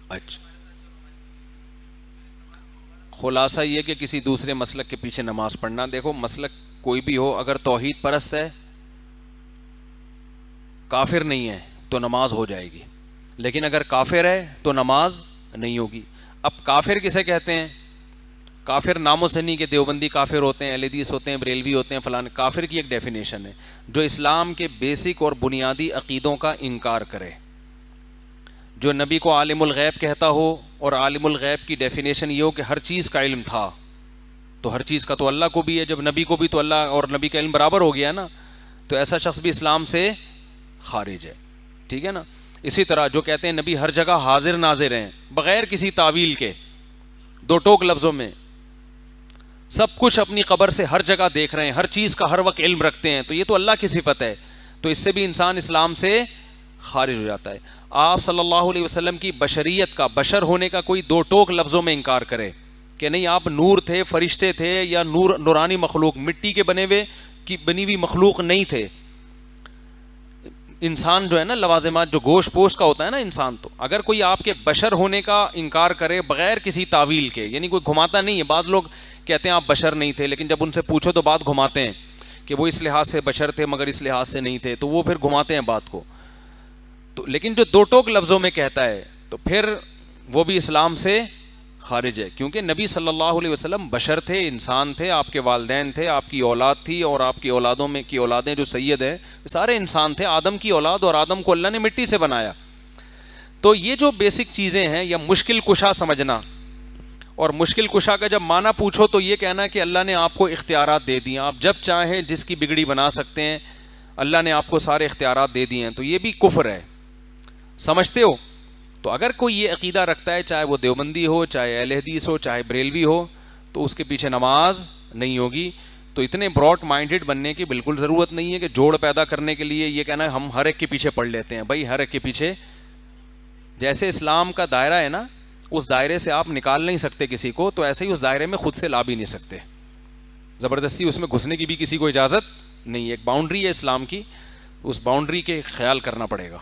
اچھا، خلاصہ یہ کہ کسی دوسرے مسلک کے پیچھے نماز پڑھنا، دیکھو مسلک کوئی بھی ہو، اگر توحید پرست ہے، کافر نہیں ہے، تو نماز ہو جائے گی، لیکن اگر کافر ہے تو نماز نہیں ہوگی۔ اب کافر کسے کہتے ہیں؟ کافر نام و سنی کے دیوبندی کافر ہوتے ہیں، اہل حدیث ہوتے ہیں، بریلوی ہوتے ہیں، فلان۔ کافر کی ایک ڈیفینیشن ہے جو اسلام کے بیسک اور بنیادی عقیدوں کا انکار کرے، جو نبی کو عالم الغیب کہتا ہو، اور عالم الغیب کی ڈیفینیشن یہ ہو کہ ہر چیز کا علم تھا، تو ہر چیز کا تو اللہ کو بھی ہے، جب نبی کو بھی، تو اللہ اور نبی کا علم برابر ہو گیا نا، تو ایسا شخص بھی اسلام سے خارج ہے، ٹھیک ہے نا۔ اسی طرح جو کہتے ہیں نبی ہر جگہ حاضر ناظر ہیں، بغیر کسی تعویل کے، دو ٹوک لفظوں میں سب کچھ اپنی قبر سے ہر جگہ دیکھ رہے ہیں، ہر چیز کا ہر وقت علم رکھتے ہیں، تو یہ تو اللہ کی صفت ہے، تو اس سے بھی انسان اسلام سے خارج ہو جاتا ہے۔ آپ صلی اللہ علیہ وسلم کی بشریت کا، بشر ہونے کا کوئی دو ٹوک لفظوں میں انکار کرے کہ نہیں آپ نور تھے، فرشتے تھے، یا نورانی مخلوق، مٹی کے بنے ہوئے کی بنی ہوئی مخلوق نہیں تھے، انسان جو ہے نا، لوازمات جو گوشت پوشت کا ہوتا ہے نا انسان، تو اگر کوئی آپ کے بشر ہونے کا انکار کرے بغیر کسی تعویل کے، یعنی کوئی گھماتا نہیں ہے، بعض لوگ کہتے ہیں آپ بشر نہیں تھے، لیکن جب ان سے پوچھو تو بات گھماتے ہیں کہ وہ اس لحاظ سے بشر تھے مگر اس لحاظ سے نہیں تھے، تو وہ پھر گھماتے ہیں بات کو، تو لیکن جو دو ٹوک لفظوں میں کہتا ہے تو پھر وہ بھی اسلام سے خارج ہے، کیونکہ نبی صلی اللہ علیہ وسلم بشر تھے، انسان تھے، آپ کے والدین تھے، آپ کی اولاد تھی، اور آپ کی اولادوں میں کی اولادیں جو سید ہیں سارے انسان تھے، آدم کی اولاد، اور آدم کو اللہ نے مٹی سے بنایا۔ تو یہ جو بیسک چیزیں ہیں، یا مشکل کشا سمجھنا، اور مشکل کشا کا جب معنی پوچھو تو یہ کہنا کہ اللہ نے آپ کو اختیارات دے دیے، آپ جب چاہیں جس کی بگڑی بنا سکتے ہیں، اللہ نے آپ کو سارے اختیارات دے دیے ہیں، تو یہ بھی کفر ہے، سمجھتے ہو؟ تو اگر کوئی یہ عقیدہ رکھتا ہے، چاہے وہ دیوبندی ہو، چاہے اہل حدیث ہو، چاہے بریلوی ہو، تو اس کے پیچھے نماز نہیں ہوگی۔ تو اتنے براڈ مائنڈڈ بننے کی بالکل ضرورت نہیں ہے کہ جوڑ پیدا کرنے کے لیے یہ کہنا ہے ہم ہر ایک کے پیچھے پڑھ لیتے ہیں۔ بھائی ہر ایک کے پیچھے، جیسے اسلام کا دائرہ ہے نا، اس دائرے سے آپ نکال نہیں سکتے کسی کو، تو ایسے ہی اس دائرے میں خود سے لا بھی نہیں سکتے، زبردستی اس میں گھسنے کی بھی کسی کو اجازت نہیں ہے۔ ایک باؤنڈری ہے اسلام کی، اس باؤنڈری کے خیال کرنا پڑے گا۔